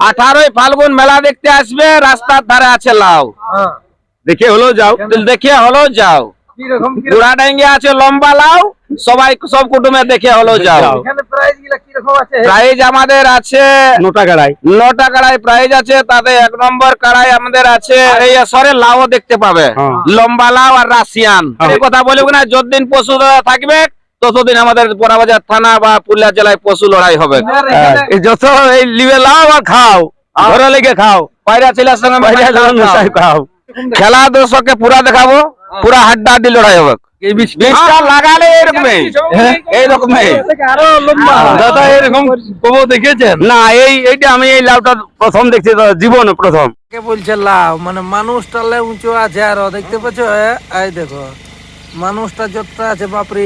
18ই ফাল্গুন মেলা দেখতে আসবে, রাস্তার ধারে আছে লাউ। দেখে হলো যাও, দেখে হলো যাও। গুড়াডাঙ্গি আছে লম্বা লাউ, সবাই সব কুটুমে দেখে হলো যাও। প্রাইজ আমাদের আছে 9টা কড়াই প্রাইজ আছে। তাতে 1 নম্বর কড়াই আমাদের আছে এই সরে লাউ দেখতে পাবে, লম্বা লাউ আর রাশিয়ান। এই কথা বলবো না, যতদিন পশু থাকবে ততদিন আমাদের বড়বাজার থানা বা পুরুলিয়া জেলায় পশু লড়াই হবে। যত এই লিবে লাও আর খাও, ঘরে লেগে খাও, বাইরে ছেলের সঙ্গে বাইরে খাও। খেলা দর্শককে পুরা দেখাবো, পুরা হাড্ডাহাড্ডি লড়াই হবে। লাগালে এরকমই এইরকমই দাদা, এরকম কবো দেখেছেন না? এইটা আমি এই লাউটা প্রথম দেখছি, জীবন প্রথম। কে বলছে লাউ মানে মানুষটা উঁচু আছে, আর দেখতে পাচ্ছ এই দেখো মানুষটা যতটা আছে বাপরে।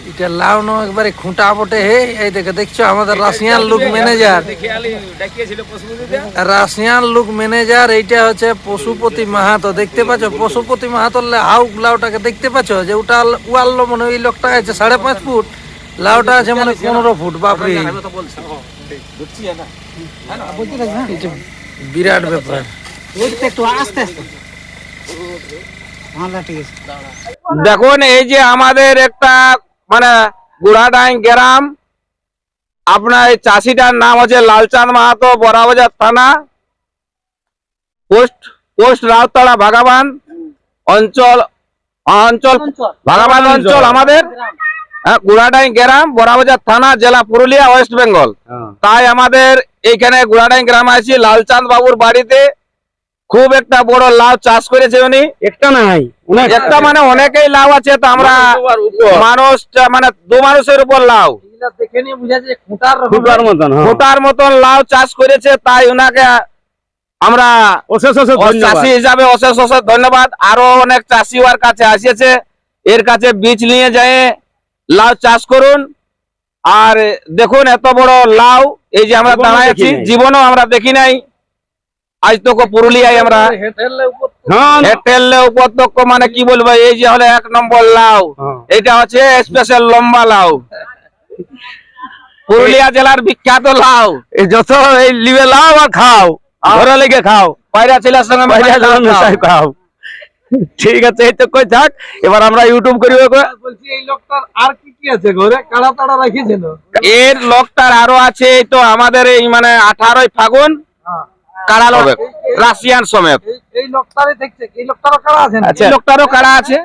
এটা লাউ নো একবারে খুঁটা বটে। হে এই দেখো, দেখছো আমাদের Russian look manager, Russian look manager. এইটা হচ্ছে পশুপতি মাহাতো, দেখতে পাচ্ছ পশুপতি মাহাতোর হাউ লাউটাকে দেখতে পাচ্ছ যে ওটা ওয়াল মানে ওই লোকটা আছে 5.5 ফুট, লাউটা আছে মানে 15 ফুট। বাপরে বিরাট ব্যাপার। দেখুন এই যে আমাদের একটা মানে গুড়াডাং গ্রাম, আপনার এই চাষিটার নাম হচ্ছে লালচাঁদ মাহাতো, বড়বাজার থানা, পোস্ট রাউতলা, ভাগাবান অঞ্চল ভাগাবান অঞ্চল আমাদের গুড়াডাং গ্রাম, বড়বাজার থানা, জেলা পুরুলিয়া, ওয়েস্ট বেঙ্গল। তাই আমাদের এইখানে গুড়াডাং গ্রামে আছি লালচাঁদ বাবুর বাড়িতে। খুব একটা বড় লাউ চাষ করেছে উনি, একটা নাই একটা মানে অনেকেই লাউ আছে। তো আমরা মানুষ মানে 2 মানুষের উপর লাউ খুঁটার মতন লাউ চাষ করেছে। তাই উনাকে আমরা চাষি হিসাবে অশেষ অশেষ ধন্যবাদ। আরো অনেক চাষি ওর কাছে আসিয়েছে, এর কাছে বীজ নিয়ে যায় লাউ চাষ করুন। আর দেখুন এত বড় লাউ, এই যে আমরা দাঁড়ায় আছি, জীবনও আমরা দেখি নাই আজ তো পুরুলিয়ায় আমরা উপত্যক্ষ মানে কি বলবো। এই যে হলো 1 নম্বর লাউ, এটা হচ্ছে স্পেশাল লম্বা লাউ, পুরুলিয়া জেলার বিখ্যাত লাউ। এই যত এই লিবে লাউ আর খাও, ঘরে লেগে খাও, বাইরে ছেলের সঙ্গে বাইরে খাও। ঠিক আছে, এই তো কই থাক। এবার আমরা ইউটিউব করি। বলছি এই লোকটার আর কি কি আছে ঘরে? কাড়া তাড়া রাখিছিল? এর লোকটার আরো আছে। এই তো আমাদের এই মানে 18ই ফাল্গুন কাড়া লড়বে রাশিয়ান সমেত। এই লোকটারই দেখছে, এই লোকটারও কাড়া আছে? আচ্ছা, এই লোকটারও কাড়া আছে,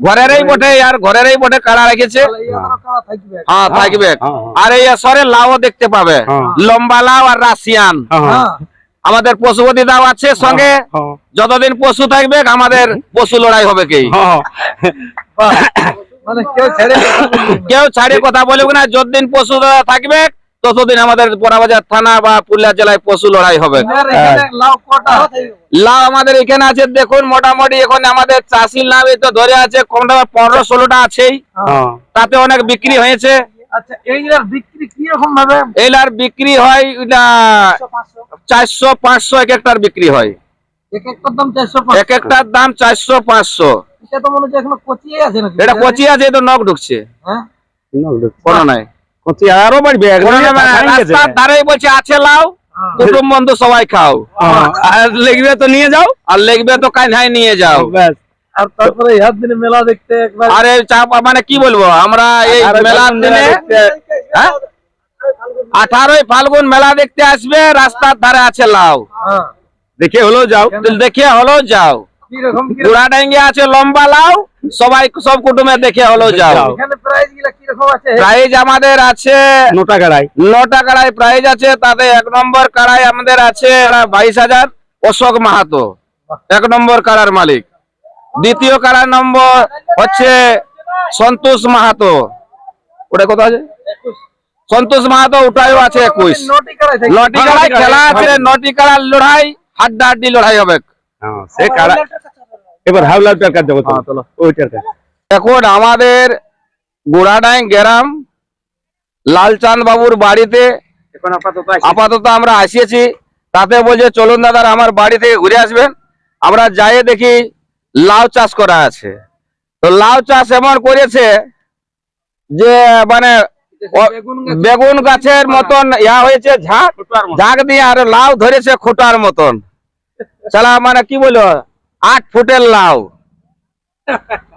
ঘরেরই বটে, আর ঘরেরই বটে কাড়া রেখেছে। হ্যাঁ থাকবে। আর এই সরে লাউ দেখতে পাবে, লম্বা লাউ আর রাশিয়ান। আমাদের পশুপতি দাও আছে সঙ্গে, যতদিন পশু থাকবে আমাদের পশু লড়াই হবে। কেউ ছাড়ে কথা বলবে না, যতদিন পশু থাকবে ততদিন আমাদের বড়বাজার থানা বা পুরুলিয়া জেলায় পশু লড়াই হবে। লাউ আমাদের এখানে আছে দেখুন, মোটামুটি এখন আমাদের চাষির লাভ এই তো ধরে আছে কম দামে 15-16টা আছেই, তাতে অনেক বিক্রি হয়েছে। আচ্ছা, এইগুলার বিক্রি কি রকম ভাবে? এইলার বিক্রি হয় 400-500 এক একটার বিক্রি হয়। এক একটার দাম 400-500? এক একটার দাম 400-500। এটা তো মনে হচ্ছে এখনো কচিয়ে আছে নাকি? এটা কচি আছে, তো নখ ঢুকছে। হ্যাঁ, নখ ঢুকছে কোনো নাই, কচি আরো বাড়বে। রাস্তার ধারেই বলছে আছে লাউ, কুটুম বন্ধু সবাই খাও, আর লেগবে তো নিয়ে যাও, আর লেগবে তো কাইনাই নিয়ে যাও। আর তারপরে হাত দিনে মেলা দেখতে একবার। আরে চাপ মানে কি বলবো, আমরা এই মেলার দিনে 18ই ফাল্গুন মেলা দেখতে আসবে, রাস্তার ধারে আছে লাউ। দেখে হলো যাও, দেখে হলো যাও। গুড়াডাঙ্গি আছে লম্বা লাউ, সবাই সব কুটুমে দেখে হলো যাও। প্রাইজ আমাদের আছে 9টা কড়াই প্রাইজ আছে। তাতে 1 নম্বর কড়াই আমাদের আছে 22,000, অশোক মাহাতো 1 নম্বর কড়ার মালিক। দ্বিতীয় কড়ার নম্বর হচ্ছে সন্তোষ মাহাতো, ওটা কত আছে? সন্তোষ মাহাতো, ওটাও আছে 21। 9টি কড়াই খেলা আছে, 9টি কড়ার লড়াই, হাড্ডাহাড্ডি লড়াই হবে। এবার হাওলাটার কাছে যাবো, ওইটার কাছে। এখন আমাদের গুড়াডাং গ্রাম লালচাঁদ বাবুর বাড়িতে আপাতত আমরা আসিয়েছি। তাতে বলছে চলুন দাদা আমার বাড়ি থেকে ঘুরে আসবেন। আমরা যাই দেখি লাউ চাষ করা আছে। তো লাউ চাষ এমন করেছে যে মানে বেগুন গাছের মতন ইয়া হয়েছে ঝাঁক ঝাঁক দিয়ে আর লাউ ধরেছে খোটার মতন চালা মানে কি বলো 8 ফুটের লাউ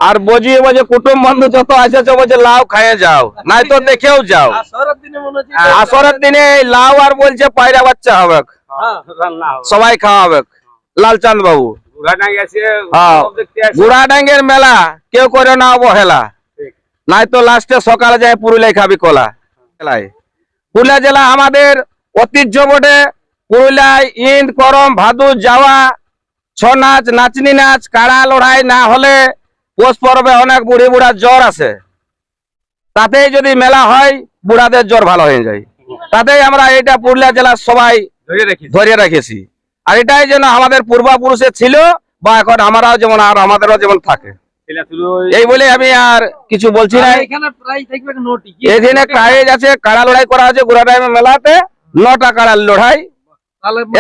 আর বজিয়ে বজে কুটুম বন্ধু যত আছে সব বলছে লাউ খাইয়ে যাও নাই তো দেখেও যাও আসরের দিনে এই লাউ আর বলছে পায়রা বাচ্চা হবে সবাই খাওয়াবে লালচাঁদ বাবু হ্যাঁ গুড়াডাঙ্গের মেলা কেউ করে না অবহেলা নাই তো লাস্টে সকালে যায় পুরুলিয়ায় খাবি কলা পুরুলিয়া জেলা আমাদের ঐতিহ্য বটে পুরুলিয়ায় ইন্দ করম ভাদু যাওয়া ছৌ নাচ নাচনি নাচ কাড়া লড়াই না হলে পৌষ পর্বে অনেক বুড়ি বুড়ার জ্বর আছে তাতেই যদি মেলা হয় বুড়াদের জ্বর ভালো হয়ে যায় তাতেই আমরা এটা পুরুলিয়া জেলার সবাই ধরে রেখেছি আর এটাই যেন আমাদের পূর্বপুরুষের ছিল বা এখন আমরাও যেমন আর আমাদেরও যেমন থাকে এই বলে আমি আর কিছু বলছি না এখানে প্রাইজ আছে কাড়া লড়াই করা হচ্ছে গুড়াডাঙ্গা মেলাতে 9টা কাড়ার লড়াই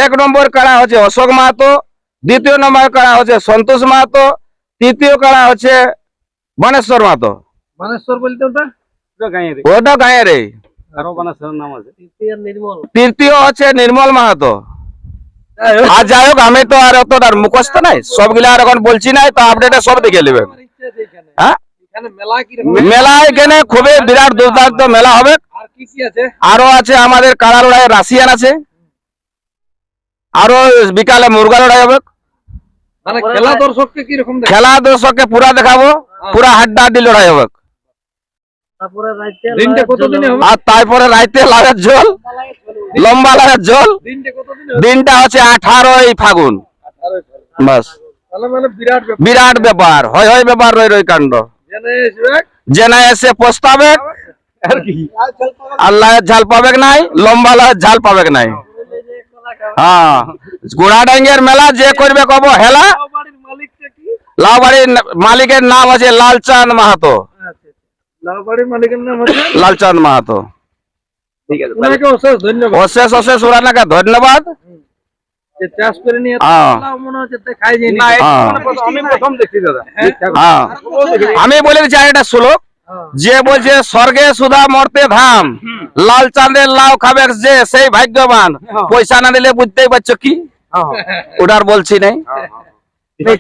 1 নম্বর কাড়া হচ্ছে অশোক মাহাতো 2য় নম্বর কাড়া হচ্ছে সন্তোষ মাহাতো 3য় কাড়া হচ্ছে বানেশ্বর মাহাতো মানেশ্বর বলতে ওটা গাঁয়ের তৃতীয় হচ্ছে নির্মল মাহাতো আর যাই হোক আমি তো আর অতটার মুখস্থ নাই সবগুলা আর এখন বলছি নাই তো আপডেটে সব দেখে নেবেন হ্যাঁ মেলা এখানে খুবই বিরাট দুর্দান্ত মেলা হবে আরো আছে আমাদের কাড়া লড়াই রাশিয়ান আছে আরো বিকালে মুরগা লড়াই হবে খেলা দর্শককে পুরা দেখাবো পুরা হাড্ডাহাড্ডি লড়াই হবে আর তারপরে রাইতে লাভের ঝোল লম্বা লাভের ঝোল দিনটা হচ্ছে 18ই ফাগুন বাস বিরাট ব্যাপার হয় ব্যাপার রই কাণ্ড জেনা এসে পস্তাবে আল্লাহ ঝাল পাবে নাই লম্বা লাভের ঝাল পাবে নাই হ্যাঁ গুড়াডাঙ্গের মেলা যে করবে কব হেলা লাউবাড়ির মালিকের নাম আছে লালচাঁদ মাহাতো লালচাঁদ মাহাতো অশেষ অশেষ ওনাকে ধন্যবাদ আমি বলে দিচ্ছি আর একটা শ্লোক যে বলছে স্বর্গে সুধা মর্তে ধাম লাল চাঁদের লাউ খাবে যে সেই ভাগ্যবান পয়সা না দিলে বুঝতেই পারছো কি ওটার বলছি নাই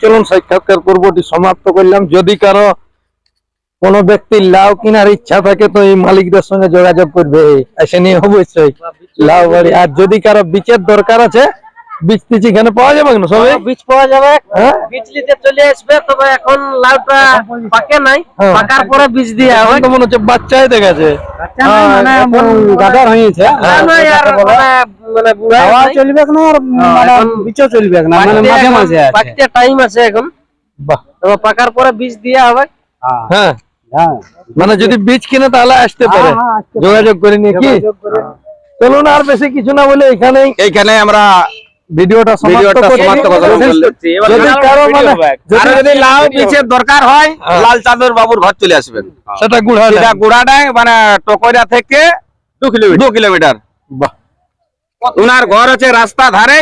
চলুন সাক্ষাৎকার পর্বটি সমাপ্ত করলাম যদি কারো কোনো ব্যক্তির লাউ কেনার ইচ্ছা থাকে তো এই মালিকদের সঙ্গে যোগাযোগ করবে এসে নিয়ে অবশ্যই লাউ বাড়ি আর যদি কারো বীজের দরকার আছে বীজ টিজ এখানে পাওয়া যাবে না সবাই বীজ পাওয়া যাবে বীজ নিতে চলে আসবে তবে এখন লাউটা পাকে নাই পাকার পরে বীজ দিয়ে হবে তো মনে হচ্ছে বাচ্চাই দেখাছে গাদার হয়েছে মানে বুড়া চলবে না আর মানে বীজও চলবে না মানে মাঝে মাঝে পাকতে টাইম আছে এখন বাহ তবে পাকার পরে বীজ দেয়া হবে হ্যাঁ মানে যদি বীজ কিনে তাহলে আসতে পারে যোগাযোগ করে নিয়ে কি চলুন আর বেশি কিছু না বলে এইখানে আমরা ভিডিওটা সমাপ্ত করছি যদি কারো মানে যদি লাউ বীজের দরকার হয় লাল চাঁদের বাবুর ঘর চলে আসবেন সেটা গুড়াডাং মানে টকইরা থেকে 2 কিলোমিটার বাহ ওনার ঘর হচ্ছে রাস্তা ধারে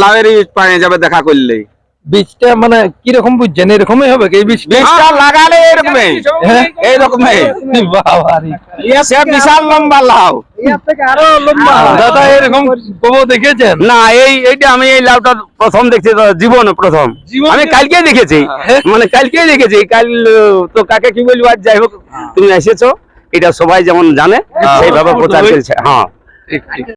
লাউয়ের বীজ পাওয়া যাবে দেখা করলেই বীজটা মানে কি রকম বুঝছেন এরকমই হবে এই বীজটা লাগালে এরকমই এইরকমই বাবারি সে বিশাল লম্বা লাউ আরো লম্বা দাদা এরকম কবো দেখেছেন না এইটা আমি এই লাউটা প্রথম দেখছি জীবনে প্রথম আমি কালকে দেখেছি মানে কালকেই দেখেছি কাল তো কাকে কি বলবো আজ যাই হোক তুমি এসেছো এটা সবাই যেমন জানে সেইভাবে প্রচার করেছে হ্যাঁ ঠিক ঠিক